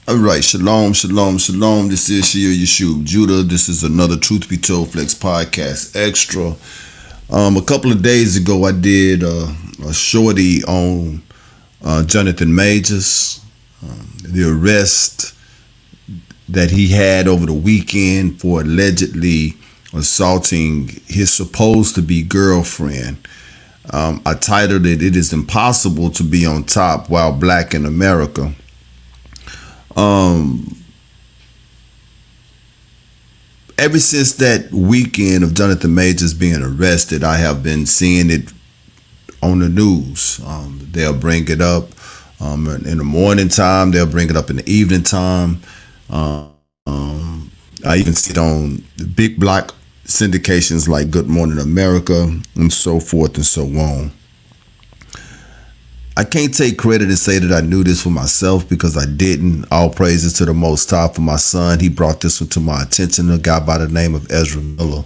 All right, shalom, shalom, shalom. This is Shia Yeshua Judah. This is another Truth Be Told Flex podcast extra. A couple of days ago, I did a shorty on Jonathan Majors, the arrest that he had over the weekend for allegedly assaulting his supposed to be girlfriend. I titled it, "It is Impossible to Be on Top While Black in America." Ever since that weekend of Jonathan Majors being arrested, I have been seeing it on the news. They'll bring it up in the morning time. They'll bring it up in the evening time. I even see it on the big block syndications like Good Morning America and so forth and so on. I can't take credit and say that I knew this for myself because I didn't. All praises to the Most High for my son. He brought this one to my attention, a guy by the name of Ezra Miller,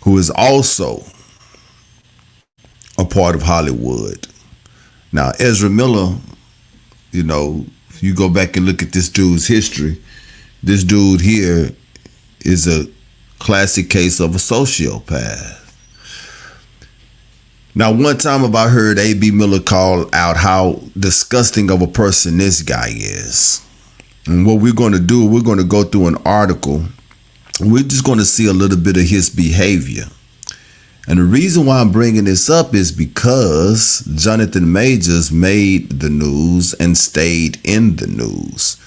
who is also a part of Hollywood. Now, Ezra Miller, if you go back and look at this dude's history, this dude here is a classic case of a sociopath. Now, one time I heard A.B. Miller call out how disgusting of a person this guy is. And what we're going to do, we're going to go through an article. We're just going to see a little bit of his behavior. And the reason why I'm bringing this up is because Jonathan Majors made the news and stayed in the news.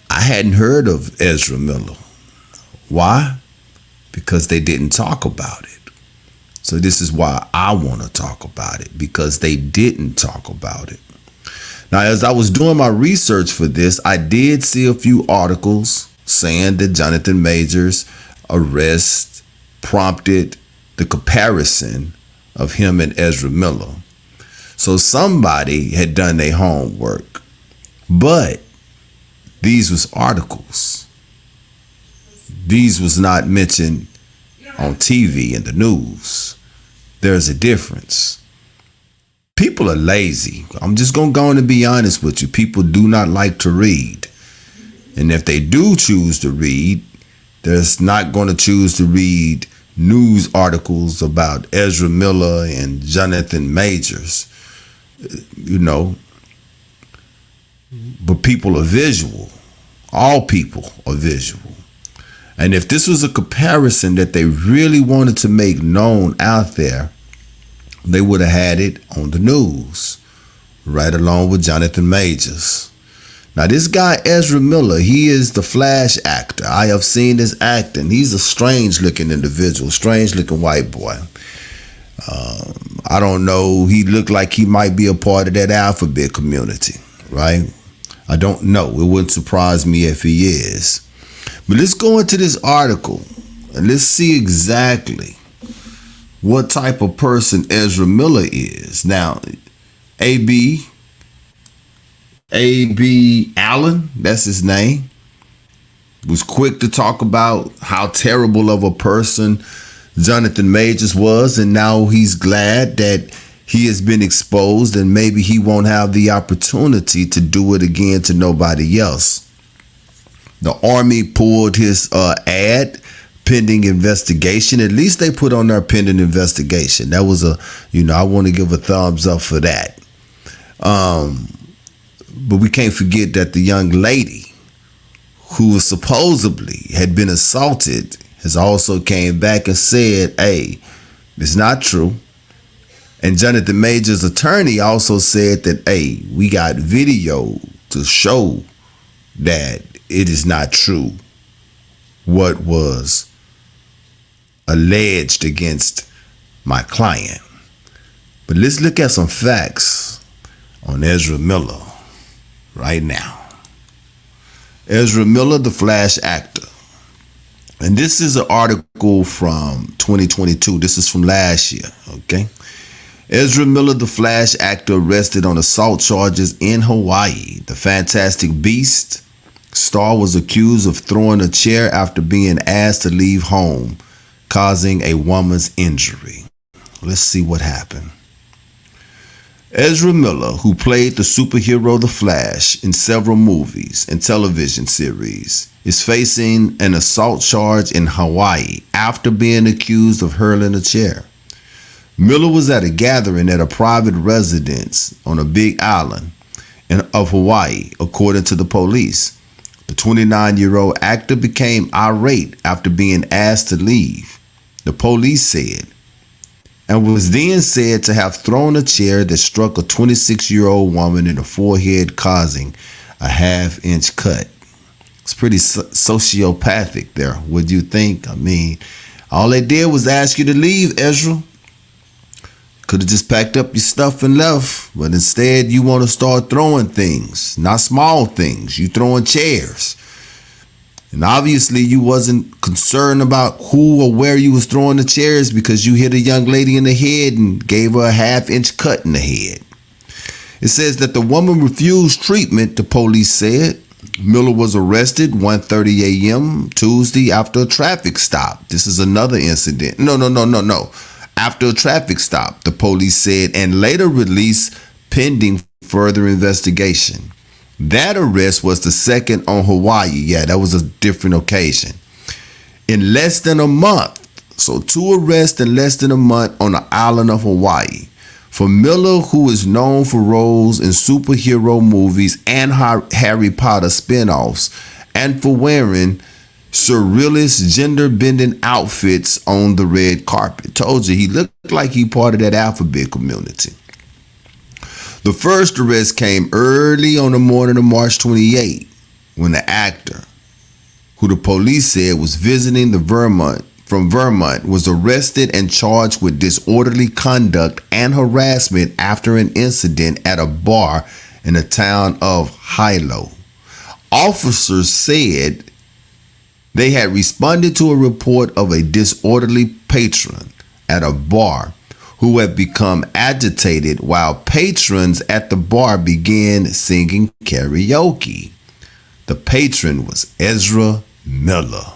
I hadn't heard of Ezra Miller. Why? Because they didn't talk about it. So this is why I want to talk about it, because they didn't talk about it. Now, as I was doing my research for this, I did see a few articles saying that Jonathan Majors' arrest prompted the comparison of him and Ezra Miller. So somebody had done their homework. But these was articles. These was not mentioned on TV and the news. There's a difference. People are lazy. I'm just going to go on and be honest with you. People do not like to read. And if they do choose to read, they're not going to choose to read news articles about Ezra Miller and Jonathan Majors. But people are visual. All people are visual. And if this was a comparison that they really wanted to make known out there, they would have had it on the news, right along with Jonathan Majors. Now, this guy, Ezra Miller, he is the Flash actor. I have seen his acting. He's a strange-looking individual, strange-looking white boy. I don't know. He looked like he might be a part of that alphabet community, right? I don't know. It wouldn't surprise me if he is. But let's go into this article and let's see exactly what type of person Ezra Miller is. Now, A.B. Allen, that's his name, was quick to talk about how terrible of a person Jonathan Majors was, and now he's glad that he has been exposed and maybe he won't have the opportunity to do it again to nobody else. The Army pulled his ad, pending investigation. At least they put on their pending investigation. That was I want to give a thumbs up for that. But we can't forget that the young lady who supposedly had been assaulted has also came back and said, hey, it's not true. And Jonathan Majors' attorney also said that, hey, we got video to show that it is not true what was alleged against my client. But let's look at some facts on Ezra Miller right now. Ezra Miller, the Flash actor. And this is an article from 2022. This is from last year, okay? Ezra Miller, the Flash actor, arrested on assault charges in Hawaii. The Fantastic Beast star was accused of throwing a chair after being asked to leave home, causing a woman's injury. Let's see what happened. Ezra Miller, who played the superhero The Flash in several movies and television series, is facing an assault charge in Hawaii after being accused of hurling a chair. Miller was at a gathering at a private residence on a big island of Hawaii, according to the police. The 29-year-old actor became irate after being asked to leave, the police said, and was then said to have thrown a chair that struck a 26-year-old woman in the forehead, causing a half-inch cut. It's pretty sociopathic there. What do you think? I mean, all they did was ask you to leave, Ezra. Could have just packed up your stuff and left, but instead you want to start throwing things, not small things. You throwing chairs. And obviously you wasn't concerned about who or where you was throwing the chairs because you hit a young lady in the head and gave her a half-inch cut in the head. It says that the woman refused treatment, the police said. Miller was arrested 1:30 a.m. Tuesday after a traffic stop. This is another incident. No. After a traffic stop, the police said, and later released pending further investigation. That arrest was the second on Hawaii. Yeah, that was a different occasion. In less than a month. So 2 arrests in less than a month on the island of Hawaii. For Miller, who is known for roles in superhero movies and Harry Potter spinoffs, and for wearing surrealist gender-bending outfits on the red carpet. Told you, he looked like he part of that alphabet community. The first arrest came early on the morning of March 28, when the actor, who the police said was visiting from Vermont, was arrested and charged with disorderly conduct and harassment after an incident at a bar in the town of Hilo. Officers said they had responded to a report of a disorderly patron at a bar who had become agitated while patrons at the bar began singing karaoke. The patron was Ezra Miller.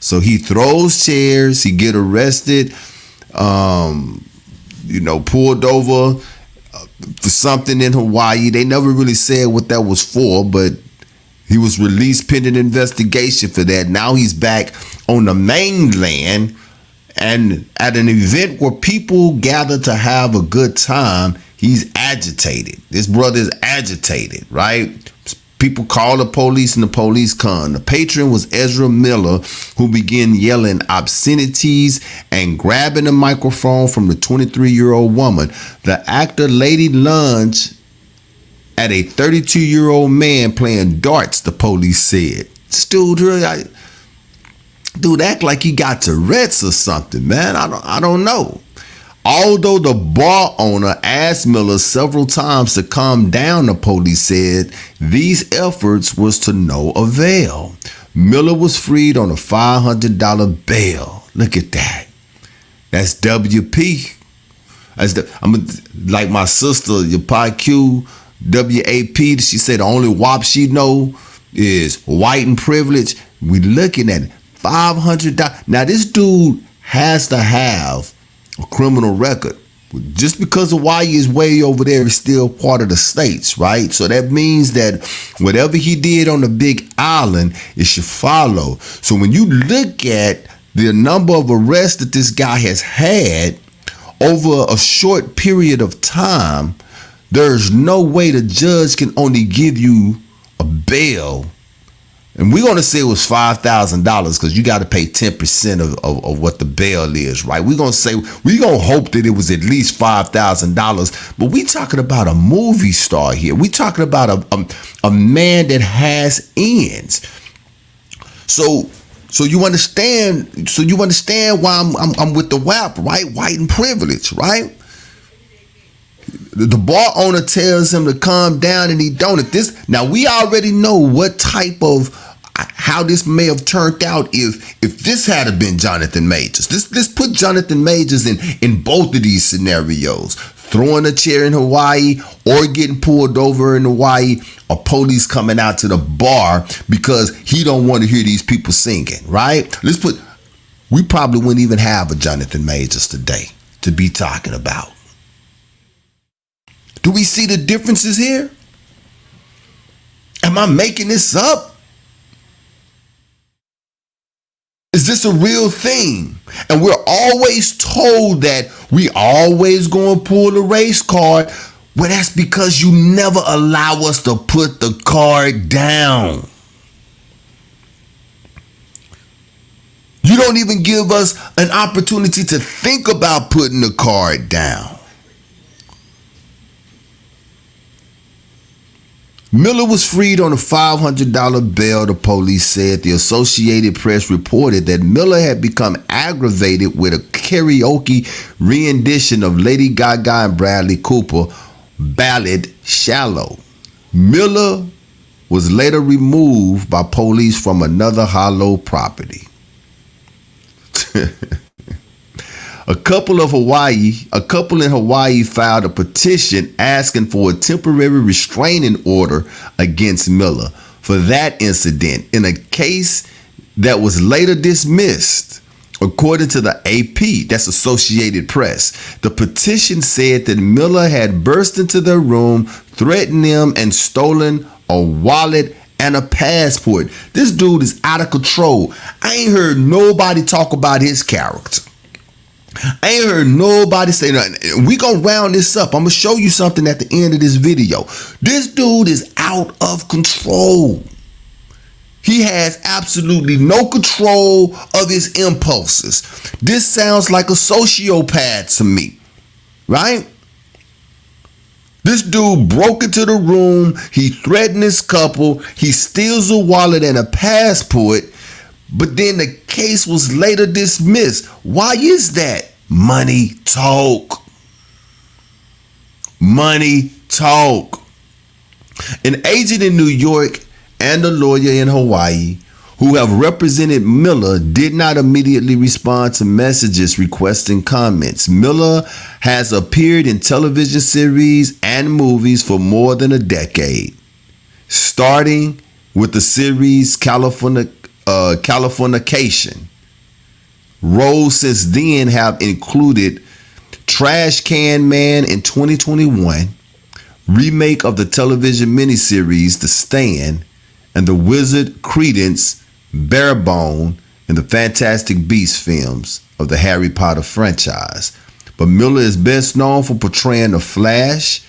So he throws chairs, he get arrested, pulled over for something in Hawaii. They never really said what that was for, but he was released pending investigation for that. Now he's back on the mainland and at an event where people gather to have a good time, he's agitated. This brother is agitated, right? People call the police and the police come. The patron was Ezra Miller, who began yelling obscenities and grabbing the microphone from the 23-year-old woman. The actor Lady Lunge at a 32-year-old man playing darts, the police said. Dude, act like he got Tourette's or something, man. I don't know. Although the bar owner asked Miller several times to calm down, the police said these efforts was to no avail. Miller was freed on a $500 bail. Look at that. That's WP. Like my sister, your PQ, WAP. She said the only WAP she know is white and privilege. We looking at $500. Now this dude has to have a criminal record. Just because Hawaii is way over there, is still part of the states, right? So that means that whatever he did on the big island, it should follow. So when you look at the number of arrests that this guy has had over a short period of time, there's no way the judge can only give you a bail. And we're going to say it was $5,000 because you got to pay 10% of what the bail is, right? We're going to hope that it was at least $5,000. But we talking about a movie star here. We talking about a man that has ends. So you understand why I'm with the WAP, right? White and privilege, right? The bar owner tells him to calm down and he don't. Now we already know what type of how this may have turned out if this had been Jonathan Majors. Let's put Jonathan Majors in both of these scenarios. Throwing a chair in Hawaii or getting pulled over in Hawaii, or police coming out to the bar because he don't want to hear these people singing, right? We probably wouldn't even have a Jonathan Majors today to be talking about. Do we see the differences here? Am I making this up? Is this a real thing? And we're always told that we always going to pull the race card. Well, that's because you never allow us to put the card down. You don't even give us an opportunity to think about putting the card down. Miller was freed on a $500 bail, the police said. The Associated Press reported that Miller had become aggravated with a karaoke rendition of Lady Gaga and Bradley Cooper ballad Shallow. Miller was later removed by police from another Hollow property. A couple in Hawaii filed a petition asking for a temporary restraining order against Miller for that incident in a case that was later dismissed. According to the AP, that's Associated Press, the petition said that Miller had burst into their room, threatened them, and stolen a wallet and a passport. This dude is out of control. I ain't heard nobody talk about his character. I ain't heard nobody say nothing. We gonna round this up. I'm gonna show you something at the end of this video. This dude is out of control. He has absolutely no control of his impulses. This sounds like a sociopath to me, right? This dude broke into the room. He threatened this couple. He steals a wallet and a passport. But then the case was later dismissed. Why is that? Money talk. Money talk. An agent in New York and a lawyer in Hawaii who have represented Miller did not immediately respond to messages requesting comments. Miller has appeared in television series and movies for more than a decade, starting with the series Californication. Roles since then have included Trash Can Man in 2021, remake of the television miniseries The Stand, and the wizard Credence Barebone in the Fantastic Beasts films of the Harry Potter franchise. But Miller is best known for portraying the Flash,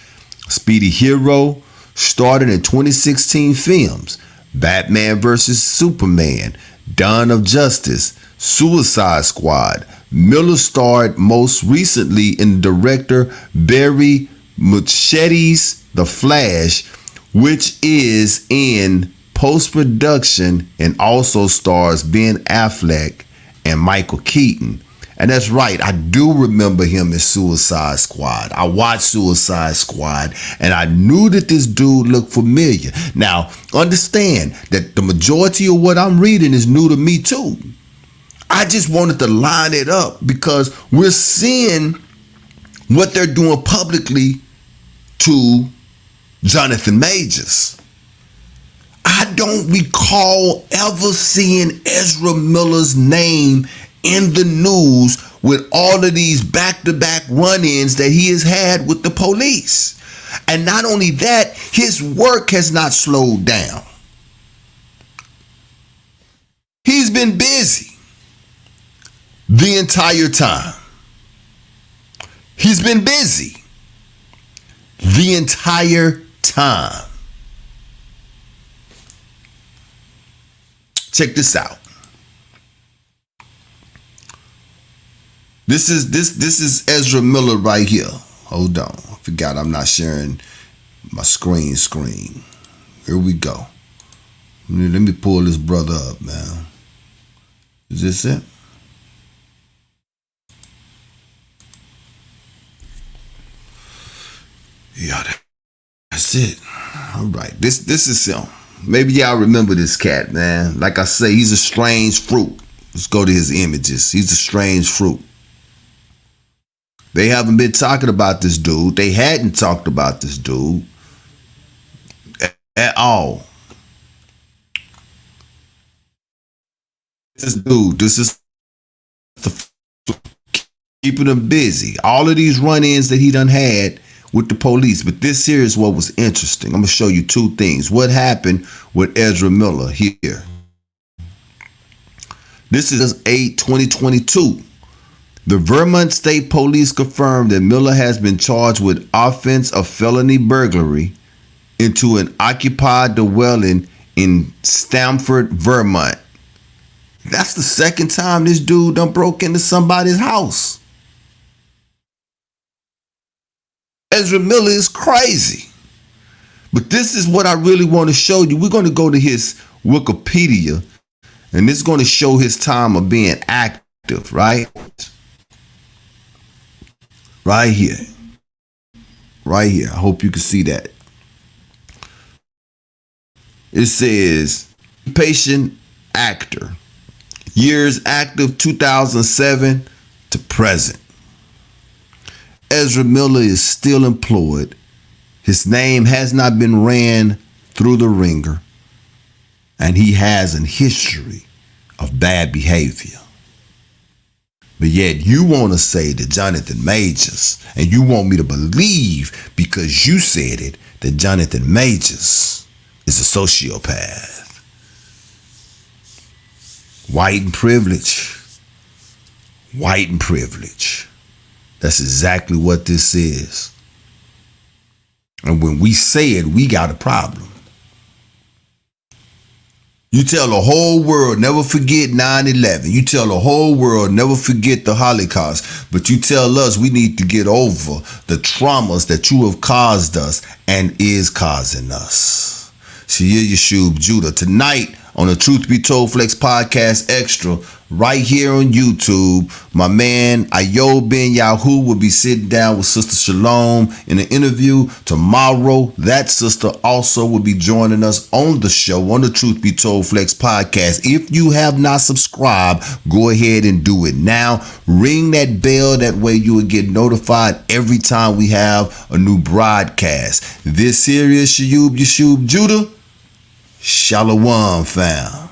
Speedy Hero, starred in 2016 films Batman vs. Superman, Dawn of Justice, Suicide Squad. Miller starred most recently in director Barry Muschiett's The Flash, which is in post-production and also stars Ben Affleck and Michael Keaton. And that's right, I do remember him in Suicide Squad. I watched Suicide Squad and I knew that this dude looked familiar. Now, understand that the majority of what I'm reading is new to me too. I just wanted to line it up because we're seeing what they're doing publicly to Jonathan Majors. I don't recall ever seeing Ezra Miller's name in the news with all of these back-to-back run-ins that he has had with the police. And not only that, his work has not slowed down. He's been busy the entire time. He's been busy the entire time. Check this out. This is Ezra Miller right here. Hold on. I forgot I'm not sharing my screen. Here we go. Let me pull this brother up, man. Is this it? Yeah, that's it. All right. This is him. Maybe y'all remember this cat, man. Like I say, he's a strange fruit. Let's go to his images. He's a strange fruit. They haven't been talking about this dude. They hadn't talked about this dude at all. This is keeping him busy. All of these run-ins that he done had with the police. But this here is what was interesting. I'm going to show you two things. What happened with Ezra Miller here. This is 8/2022. The Vermont State Police confirmed that Miller has been charged with offense of felony burglary into an occupied dwelling in Stamford, Vermont. That's the second time this dude done broke into somebody's house. Ezra Miller is crazy. But this is what I really want to show you. We're going to go to his Wikipedia, and this is going to show his time of being active, right? Right here. Right here. I hope you can see that. It says, patient actor. Years active 2007 to present. Ezra Miller is still employed. His name has not been ran through the ringer, and he has a history of bad behavior. But yet you want to say that Jonathan Majors, and you want me to believe because you said it, that Jonathan Majors is a sociopath. White and privilege. White and privilege. That's exactly what this is. And when we say it, we got a problem. You tell the whole world, never forget 9/11. You tell the whole world, never forget the Holocaust. But you tell us we need to get over the traumas that you have caused us and is causing us. Shia Yeshub Judah. Tonight on the Truth Be Told Flex Podcast Extra, right here on YouTube, my man Ayob Ben Yahoo will be sitting down with Sister Shalom in an interview. Tomorrow, that sister also will be joining us on the show on the Truth Be Told Flex Podcast. If you have not subscribed, go ahead and do it now. Ring that bell, that way you will get notified every time we have a new broadcast. This here is Shia Yeshub Judah. Shalom, fam.